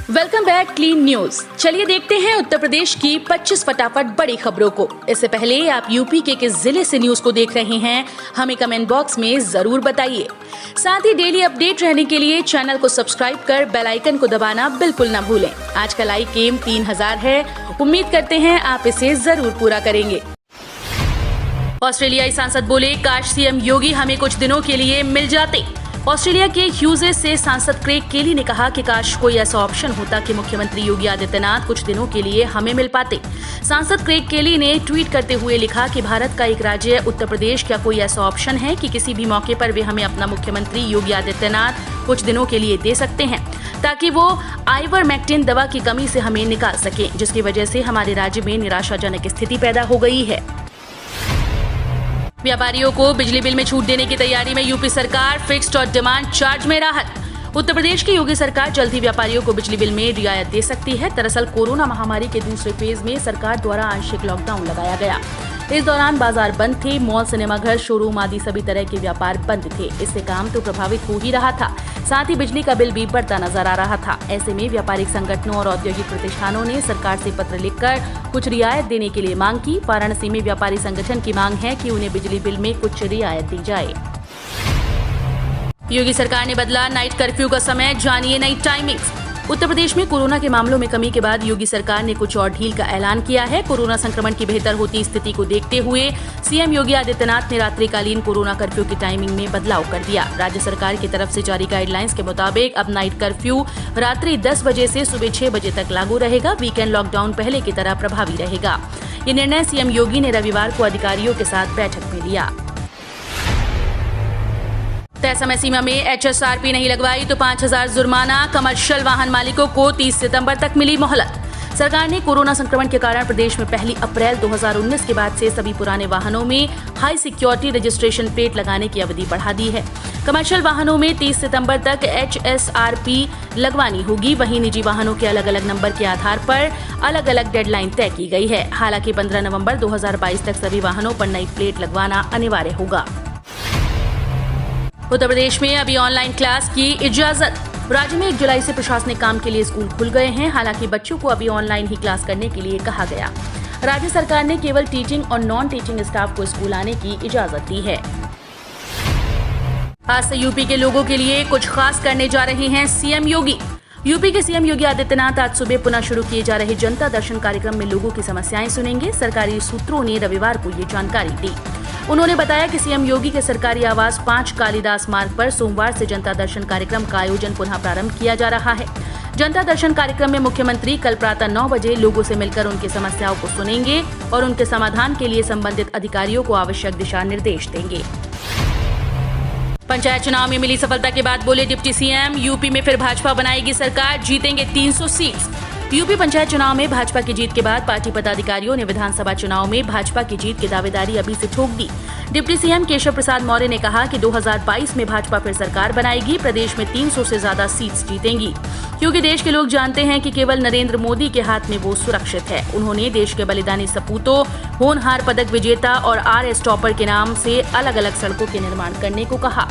Welcome back clean news. चलिए देखते हैं उत्तर प्रदेश की 25 फटाफट बड़ी खबरों को। इससे पहले आप यूपी के किस जिले से न्यूज को देख रहे हैं, हमें कमेंट बॉक्स में जरूर बताइए। साथ ही डेली अपडेट रहने के लिए चैनल को सब्सक्राइब कर बेल आइकन को दबाना बिल्कुल न भूलें। आज का लाइक एम 3000 है, उम्मीद करते हैं आप इसे जरूर पूरा करेंगे। ऑस्ट्रेलियाई सांसद बोले, काश सीएम योगी हमें कुछ दिनों के लिए मिल जाते। ऑस्ट्रेलिया के ह्यूजेस से सांसद क्रेग केली ने कहा कि काश कोई ऐसा ऑप्शन होता कि मुख्यमंत्री योगी आदित्यनाथ कुछ दिनों के लिए हमें मिल पाते। सांसद क्रेग केली ने ट्वीट करते हुए लिखा कि भारत का एक राज्य उत्तर प्रदेश, क्या कोई ऐसा ऑप्शन है कि किसी भी मौके पर वे हमें अपना मुख्यमंत्री योगी आदित्यनाथ कुछ दिनों के लिए दे सकते हैं, ताकि वो आइवरमेक्टिन दवा की कमी से हमें निकाल सके, जिसकी वजह से हमारे राज्य में निराशाजनक स्थिति पैदा हो गई है। व्यापारियों को बिजली बिल में छूट देने की तैयारी में यूपी सरकार, फिक्स्ड और डिमांड चार्ज में राहत। उत्तर प्रदेश की योगी सरकार जल्द ही व्यापारियों को बिजली बिल में रियायत दे सकती है। दरअसल कोरोना महामारी के दूसरे फेज में सरकार द्वारा आंशिक लॉकडाउन लगाया गया। इस दौरान बाजार बंद थे, मॉल, सिनेमाघर, शोरूम आदि सभी तरह के व्यापार बंद थे। इससे काम तो प्रभावित हो ही रहा था, साथ ही बिजली का बिल भी बढ़ता नजर आ रहा था। ऐसे में व्यापारिक संगठनों और औद्योगिक प्रतिष्ठानों ने सरकार से पत्र लिखकर कुछ रियायत देने के लिए मांग की। वाराणसी में व्यापारी संगठन की मांग है कि उन्हें बिजली बिल में कुछ रियायत दी जाए। योगी सरकार ने बदला नाइट कर्फ्यू का समय, जानिए नई टाइमिंग्स। उत्तर प्रदेश में कोरोना के मामलों में कमी के बाद योगी सरकार ने कुछ और ढील का ऐलान किया है। कोरोना संक्रमण की बेहतर होती स्थिति को देखते हुए सीएम योगी आदित्यनाथ ने रात्रिकालीन कोरोना कर्फ्यू की टाइमिंग में बदलाव कर दिया। राज्य सरकार की तरफ से जारी गाइडलाइंस के मुताबिक अब नाइट कर्फ्यू रात्रि 10 बजे से सुबह 6 बजे तक लागू रहेगा। वीकेंड लॉकडाउन पहले की तरह प्रभावी रहेगा। ये निर्णय सीएम योगी ने रविवार को अधिकारियों के साथ बैठक में लिया। तय समय सीमा में एचएसआरपी नहीं लगवाई तो 5000 जुर्माना। कमर्शियल वाहन मालिकों को 30 सितंबर तक मिली मोहलत। सरकार ने कोरोना संक्रमण के कारण प्रदेश में 1 अप्रैल 2019 के बाद से सभी पुराने वाहनों में हाई सिक्योरिटी रजिस्ट्रेशन प्लेट लगाने की अवधि बढ़ा दी है। कमर्शियल वाहनों में 30 सितंबर तक एचएसआरपी लगवानी होगी। वहीं निजी वाहनों के अलग अलग नंबर के आधार पर अलग अलग डेडलाइन तय की गई है। हालांकि 15 नवंबर 2022 तक सभी वाहनों पर नई प्लेट लगवाना अनिवार्य होगा। उत्तर प्रदेश में अभी ऑनलाइन क्लास की इजाजत। राज्य में 1 जुलाई से प्रशासनिक काम के लिए स्कूल खुल गए हैं। हालांकि बच्चों को अभी ऑनलाइन ही क्लास करने के लिए कहा गया। राज्य सरकार ने केवल टीचिंग और नॉन टीचिंग स्टाफ को स्कूल आने की इजाजत दी है। आज से यूपी के लोगों के लिए कुछ खास करने जा रहे हैं सीएम योगी। यूपी के सीएम योगी आदित्यनाथ आज सुबह पुनः शुरू किए जा रहे जनता दर्शन कार्यक्रम में लोगों की समस्याएं सुनेंगे। सरकारी सूत्रों ने रविवार को ये जानकारी दी। उन्होंने बताया कि सीएम योगी के सरकारी आवास 5 कालिदास मार्ग पर सोमवार से जनता दर्शन कार्यक्रम का आयोजन पुनः प्रारंभ किया जा रहा है। जनता दर्शन कार्यक्रम में मुख्यमंत्री कल प्रातः 9 बजे लोगों से मिलकर उनकी समस्याओं को सुनेंगे और उनके समाधान के लिए संबंधित अधिकारियों को आवश्यक दिशा निर्देश देंगे। पंचायत चुनाव में मिली सफलता के बाद बोले डिप्टी सीएम, यूपी में फिर भाजपा बनाएगी सरकार, जीतेंगे 300 सीट। यूपी पंचायत चुनाव में भाजपा की जीत के बाद पार्टी पदाधिकारियों ने विधानसभा चुनाव में भाजपा की जीत की दावेदारी अभी से ठोक दी। डिप्टी सीएम केशव प्रसाद मौर्य ने कहा कि 2022 में भाजपा फिर सरकार बनाएगी। प्रदेश में 300 से ज्यादा सीट्स जीतेंगी, क्योंकि देश के लोग जानते हैं कि केवल नरेंद्र मोदी के हाथ में वो सुरक्षित है। उन्होंने देश के बलिदानी सपूतों, होनहार पदक विजेता और आरएस टॉपर के नाम से अलग अलग सड़कों के निर्माण करने को कहा।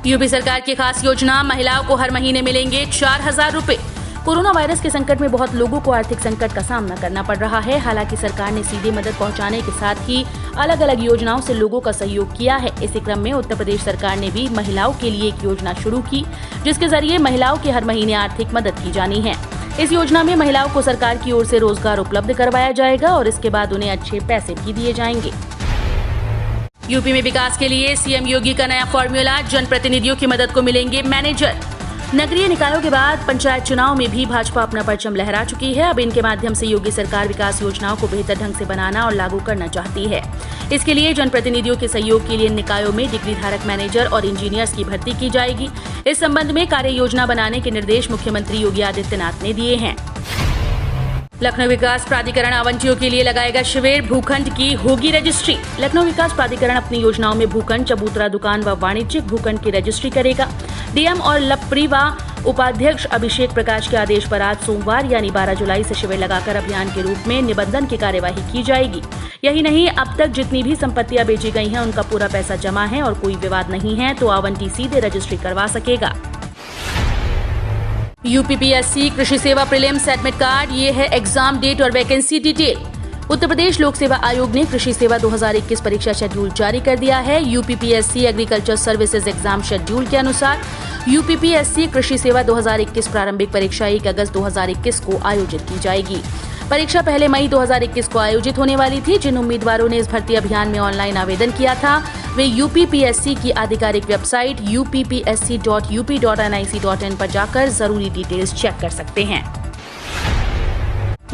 यूपी सरकार की खास योजना, महिलाओं को हर महीने मिलेंगे 4000 रुपए। कोरोना वायरस के संकट में बहुत लोगों को आर्थिक संकट का सामना करना पड़ रहा है। हालांकि सरकार ने सीधे मदद पहुंचाने के साथ ही अलग अलग योजनाओं से लोगों का सहयोग किया है। इसी क्रम में उत्तर प्रदेश सरकार ने भी महिलाओं के लिए एक योजना शुरू की, जिसके जरिए महिलाओं की हर महीने आर्थिक मदद की जानी है। इस योजना में महिलाओं को सरकार की ओर से रोजगार उपलब्ध करवाया जाएगा और इसके बाद उन्हें अच्छे पैसे भी दिए जाएंगे। यूपी में विकास के लिए सीएम योगी का नया फॉर्मूला, जनप्रतिनिधियों की मदद को मिलेंगे मैनेजर। नगरीय निकायों के बाद पंचायत चुनाव में भी भाजपा अपना परचम लहरा चुकी है। अब इनके माध्यम से योगी सरकार विकास योजनाओं को बेहतर ढंग से बनाना और लागू करना चाहती है। इसके लिए जनप्रतिनिधियों के सहयोग के लिए निकायों में डिग्री धारक मैनेजर और इंजीनियर्स की भर्ती की जाएगी। इस संबंध में कार्य योजना बनाने के निर्देश मुख्यमंत्री योगी आदित्यनाथ ने दिए हैं। लखनऊ विकास प्राधिकरण आवंटियों के लिए लगाएगा शिविर, भूखंड की होगी रजिस्ट्री। लखनऊ विकास प्राधिकरण अपनी योजनाओं में भूखंड, चबूतरा दुकान व वाणिज्यिक भूखंड की रजिस्ट्री करेगा। डीएम और लपरीवा उपाध्यक्ष अभिषेक प्रकाश के आदेश पर आज सोमवार यानी 12 जुलाई से शिविर लगाकर अभियान के रूप में निबंधन की कार्यवाही की जाएगी। यही नहीं, अब तक जितनी भी संपत्तियां बेची गई हैं उनका पूरा पैसा जमा है और कोई विवाद नहीं है तो आवंटी सीधे रजिस्ट्री करवा सकेगा। यूपीपीएससी कृषि सेवा प्रीलिम्स एडमिट कार्ड, ये है एग्जाम डेट और वैकेंसी डिटेल। उत्तर प्रदेश लोक सेवा आयोग ने कृषि सेवा 2021 परीक्षा शेड्यूल जारी कर दिया है। UPPSC agriculture services exam schedule के अनुसार यूपीपीएससी कृषि सेवा 2021 प्रारंभिक परीक्षा 1 अगस्त 2021 को आयोजित की जाएगी। परीक्षा पहले मई 2021 को आयोजित होने वाली थी। जिन उम्मीदवारों ने इस भर्ती अभियान में ऑनलाइन आवेदन किया था वे यूपीपीएससी की आधिकारिक वेबसाइट uppsc.up.nic.in पर जाकर जरूरी डिटेल्स चेक कर सकते हैं।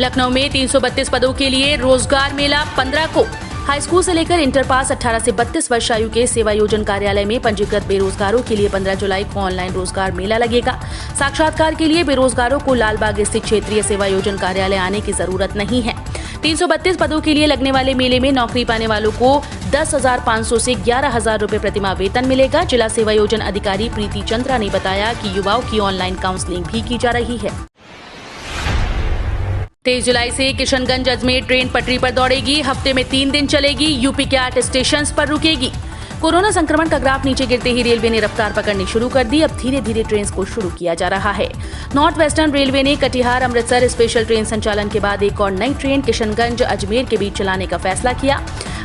लखनऊ में 332 पदों के लिए रोजगार मेला 15 को। हाई स्कूल से लेकर इंटर पास 18 से 32 वर्ष आयु के सेवा योजन कार्यालय में पंजीकृत बेरोजगारों के लिए 15 जुलाई को ऑनलाइन रोजगार मेला लगेगा। साक्षात्कार के लिए बेरोजगारों को लालबाग स्थित क्षेत्रीय सेवा योजन कार्यालय आने की जरूरत नहीं है। 332 पदों के लिए लगने वाले मेले में नौकरी पाने वालों को 10,500 से 11,000 रुपए प्रतिमाह वेतन मिलेगा। जिला सेवा योजन अधिकारी प्रीति चंद्रा ने बताया कि युवाओं की ऑनलाइन काउंसलिंग भी की जा रही है। 23 जुलाई से किशनगंज अजमेर ट्रेन पटरी पर दौड़ेगी। हफ्ते में 3 दिन चलेगी। यूपी के 8 स्टेशन पर रुकेगी। कोरोना संक्रमण का ग्राफ नीचे गिरते ही रेलवे ने रफ्तार पकड़नी शुरू कर दी। अब धीरे धीरे ट्रेन को शुरू किया जा रहा है। नॉर्थ वेस्टर्न रेलवे ने कटिहार अमृतसर स्पेशल ट्रेन संचालन के बाद एक और नई ट्रेन किशनगंज अजमेर के बीच चलाने का फैसला किया।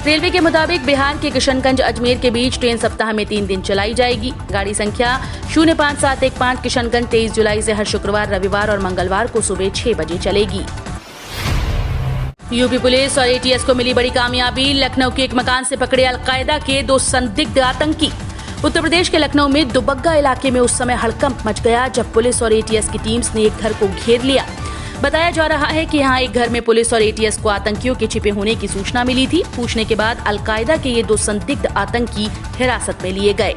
रेलवे के मुताबिक बिहार के किशनगंज अजमेर के बीच ट्रेन सप्ताह में 3 दिन चलाई जाएगी। गाड़ी संख्या 05715 किशनगंज 23 जुलाई से हर शुक्रवार, रविवार और मंगलवार को सुबह 6 बजे चलेगी। यूपी पुलिस और एटीएस को मिली बड़ी कामयाबी। लखनऊ के एक मकान से पकड़े अलकायदा के 2 संदिग्ध आतंकी। उत्तर प्रदेश के लखनऊ में दुबग्गा इलाके में उस समय हड़कंप मच गया जब पुलिस और एटीएस की टीम्स ने एक घर को घेर लिया। बताया जा रहा है कि यहाँ एक घर में पुलिस और एटीएस को आतंकियों के छिपे होने की सूचना मिली थी। पूछने के बाद अलकायदा के ये 2 संदिग्ध आतंकी हिरासत में लिए गए।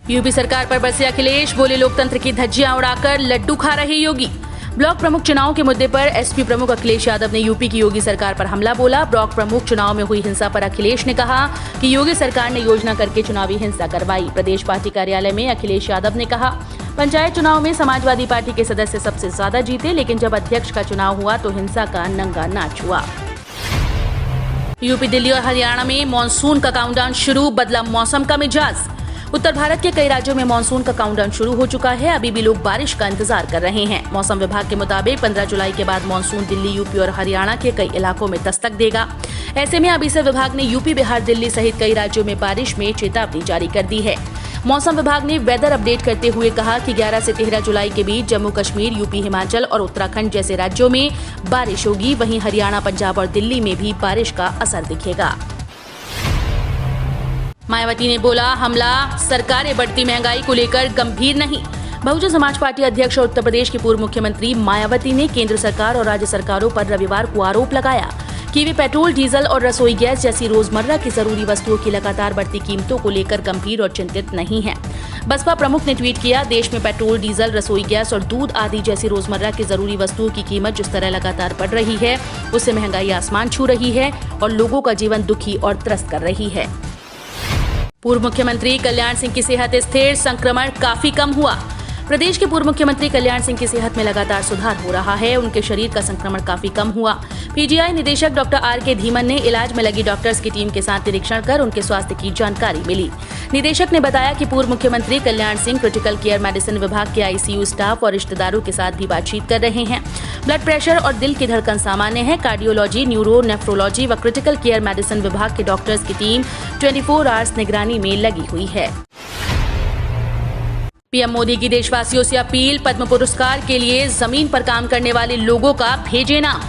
यूपी सरकार पर बरसे अखिलेश, बोले लोकतंत्र की धज्जियां उड़ाकर लड्डू खा रहे योगी। ब्लॉक प्रमुख चुनाव के मुद्दे पर एसपी प्रमुख अखिलेश यादव ने यूपी की योगी सरकार पर हमला बोला। ब्लॉक प्रमुख चुनाव में हुई हिंसा पर अखिलेश ने कहा कि योगी सरकार ने योजना करके चुनावी हिंसा करवाई। प्रदेश पार्टी कार्यालय में अखिलेश यादव ने कहा, पंचायत चुनाव में समाजवादी पार्टी के सदस्य सबसे ज्यादा जीते, लेकिन जब अध्यक्ष का चुनाव हुआ तो हिंसा का नंगा नाच हुआ। यूपी, दिल्ली और हरियाणा में मानसून का काउंटडाउन शुरू, बदला मौसम का मिजाज। उत्तर भारत के कई राज्यों में मानसून का काउंटडाउन शुरू हो चुका है। अभी भी लोग बारिश का इंतजार कर रहे हैं। मौसम विभाग के मुताबिक 15 जुलाई के बाद मानसून दिल्ली, यूपी और हरियाणा के कई इलाकों में दस्तक देगा। ऐसे में अभी से विभाग ने यूपी, बिहार, दिल्ली सहित कई राज्यों में बारिश में चेतावनी जारी कर दी है। मौसम विभाग ने वेदर अपडेट करते हुए कहा कि 11 से 13 जुलाई के बीच जम्मू कश्मीर, यूपी, हिमाचल और उत्तराखंड जैसे राज्यों में बारिश होगी। वहीं हरियाणा, पंजाब और दिल्ली में भी बारिश का असर दिखेगा। मायावती ने बोला, हमला सरकारें बढ़ती महंगाई को लेकर गंभीर नहीं। बहुजन समाज पार्टी अध्यक्ष और उत्तर प्रदेश की पूर्व मुख्यमंत्री मायावती ने केंद्र सरकार और राज्य सरकारों पर रविवार को आरोप लगाया कि वे पेट्रोल, डीजल और रसोई गैस जैसी रोजमर्रा की जरूरी वस्तुओं की लगातार बढ़ती कीमतों को लेकर गंभीर और चिंतित नहीं है। बसपा प्रमुख ने ट्वीट किया, देश में पेट्रोल, डीजल, रसोई गैस और दूध आदि जैसी रोजमर्रा की जरूरी वस्तुओं की कीमत जिस तरह लगातार बढ़ रही है उससे महंगाई आसमान छू रही है और लोगों का जीवन दुखी और त्रस्त कर रही है। पूर्व मुख्यमंत्री कल्याण सिंह की सेहत स्थिर, संक्रमण काफी कम हुआ। प्रदेश के पूर्व मुख्यमंत्री कल्याण सिंह की सेहत में लगातार सुधार हो रहा है। उनके शरीर का संक्रमण काफी कम हुआ। पीजीआई निदेशक डॉक्टर आर.के. धीमन ने इलाज में लगी डॉक्टर्स की टीम के साथ निरीक्षण कर उनके स्वास्थ्य की जानकारी मिली। निदेशक ने बताया कि पूर्व मुख्यमंत्री Kalyan Singh critical care medicine विभाग के आईसीयू स्टाफ और रिश्तेदारों के साथ भी बातचीत कर रहे हैं। ब्लड प्रेशर और दिल की धड़कन सामान्य है। कार्डियोलॉजी, न्यूरो, नेफ्रोलॉजी व क्रिटिकल केयर मेडिसिन विभाग के डॉक्टर्स की टीम 24 आवर्स निगरानी में लगी हुई है। पीएम मोदी की देशवासियों से अपील, पद्म पुरस्कार के लिए जमीन पर काम करने वाले लोगों का भेजे नाम।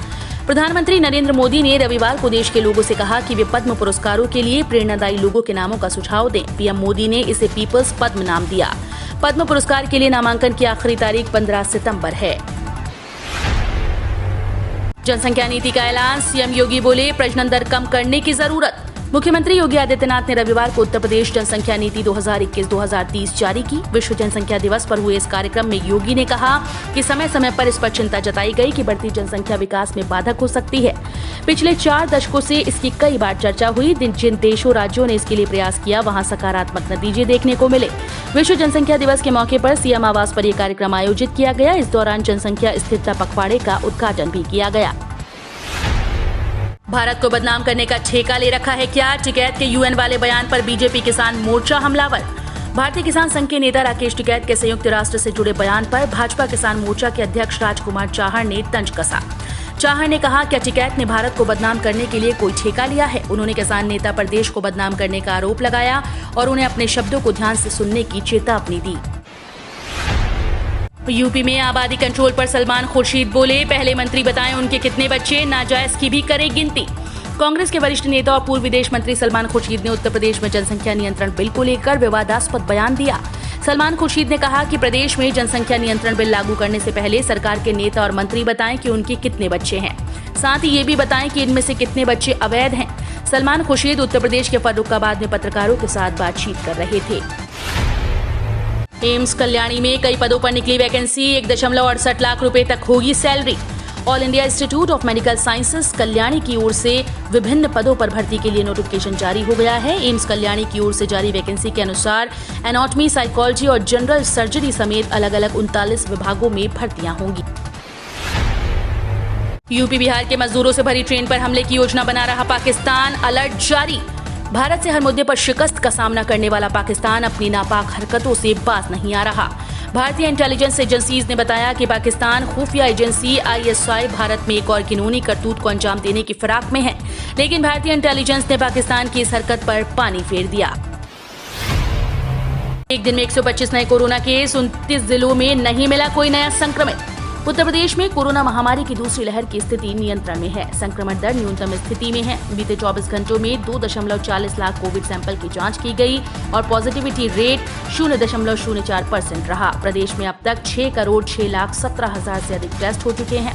प्रधानमंत्री नरेंद्र मोदी ने रविवार को देश के लोगों से कहा कि वे पद्म पुरस्कारों के लिए प्रेरणादायी लोगों के नामों का सुझाव दें। पीएम मोदी ने इसे पीपल्स पद्म नाम दिया। पद्म पुरस्कार के लिए नामांकन की आखिरी तारीख 15 सितंबर है। जनसंख्या नीति का ऐलान, सीएम योगी बोले, प्रजनन दर कम करने की जरूरत। मुख्यमंत्री योगी आदित्यनाथ ने रविवार को उत्तर प्रदेश जनसंख्या नीति 2021-2030 जारी की। विश्व जनसंख्या दिवस पर हुए इस कार्यक्रम में योगी ने कहा कि समय समय पर इस पर चिंता जताई गई कि बढ़ती जनसंख्या विकास में बाधक हो सकती है। पिछले 4 दशकों से इसकी कई बार चर्चा हुई। जिन देशों, राज्यों ने इसके लिए प्रयास किया वहां सकारात्मक नतीजे देखने को मिले। विश्व जनसंख्या दिवस के मौके पर सीएम आवास पर यह कार्यक्रम आयोजित किया गया। इस दौरान जनसंख्या स्थिरता पखवाड़े का उद्घाटन भी किया गया। भारत को बदनाम करने का ठेका ले रखा है क्या? टिकैत के यूएन वाले बयान पर बीजेपी किसान मोर्चा हमलावर। भारतीय किसान संघ के नेता राकेश टिकैत के संयुक्त राष्ट्र से जुड़े बयान पर भाजपा किसान मोर्चा के अध्यक्ष राजकुमार चाहर ने तंज कसा। चाहर ने कहा कि टिकैत ने भारत को बदनाम करने के लिए कोई ठेका लिया है। उन्होंने किसान नेता पर देश को बदनाम करने का आरोप लगाया और उन्हें अपने शब्दों को ध्यान से सुनने की चेतावनी दी। यूपी में आबादी कंट्रोल पर सलमान खुर्शीद बोले, पहले मंत्री बताएं उनके कितने बच्चे, नाजायज की भी करें गिनती। कांग्रेस के वरिष्ठ नेता और पूर्व विदेश मंत्री सलमान खुर्शीद ने उत्तर प्रदेश में जनसंख्या नियंत्रण बिल को लेकर विवादास्पद बयान दिया। सलमान खुर्शीद ने कहा कि प्रदेश में जनसंख्या नियंत्रण बिल लागू करने से पहले सरकार के नेता और मंत्री बताएं कि उनके कितने बच्चे हैं, साथ ही ये भी बताएं कि इनमें से कितने बच्चे अवैध हैं। सलमान खुर्शीद उत्तर प्रदेश के फर्रुखाबाद में पत्रकारों के साथ बातचीत कर रहे थे। एम्स कल्याणी में कई पदों पर निकली वैकेंसी, 1.68 लाख रुपए तक होगी salary. All India institute of medical sciences Kalyani की ओर से विभिन्न पदों पर भर्ती के लिए नोटिफिकेशन जारी हो गया है। एम्स कल्याणी की ओर से जारी वैकेंसी के अनुसार एनाटॉमी, साइकोलॉजी और जनरल सर्जरी समेत अलग अलग 39 विभागों में भर्तियां होंगी। यूपी बिहार के मजदूरों से भरी ट्रेन पर हमले की योजना बना रहा पाकिस्तान, अलर्ट जारी। भारत से हर मुद्दे पर शिकस्त का सामना करने वाला पाकिस्तान अपनी नापाक हरकतों से बाज नहीं आ रहा। भारतीय इंटेलिजेंस एजेंसीज ने बताया कि पाकिस्तान खुफिया एजेंसी ISI भारत में एक और घिनौनी करतूत को अंजाम देने की फिराक में है, लेकिन भारतीय इंटेलिजेंस ने पाकिस्तान की इस हरकत पर पानी फेर दिया। एक दिन में 125 नए कोरोना केस, 29 जिलों में नहीं मिला कोई नया संक्रमित। उत्तर प्रदेश में कोरोना महामारी की दूसरी लहर की स्थिति नियंत्रण में है। संक्रमण दर न्यूनतम स्थिति में है। बीते 24 घंटों में 2.40 लाख कोविड सैंपल की जांच की गई और पॉजिटिविटी रेट 0.04% रहा। प्रदेश में अब तक 6,06,17,000 से अधिक टेस्ट हो चुके हैं।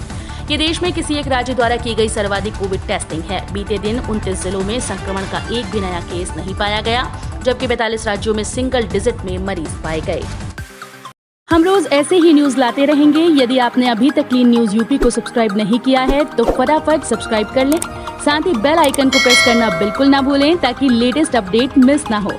ये देश में किसी एक राज्य द्वारा की गई सर्वाधिक कोविड टेस्टिंग है। बीते दिन 29 जिलों में संक्रमण का एक भी नया केस नहीं पाया गया, जबकि 42 राज्यों में सिंगल डिजिट में मरीज पाए गए। हम रोज ऐसे ही न्यूज लाते रहेंगे। यदि आपने अभी तक क्लीन न्यूज यूपी को सब्सक्राइब नहीं किया है तो फटाफट सब्सक्राइब कर लें। साथ ही बेल आइकन को प्रेस करना बिल्कुल ना भूलें ताकि लेटेस्ट अपडेट मिस ना हो।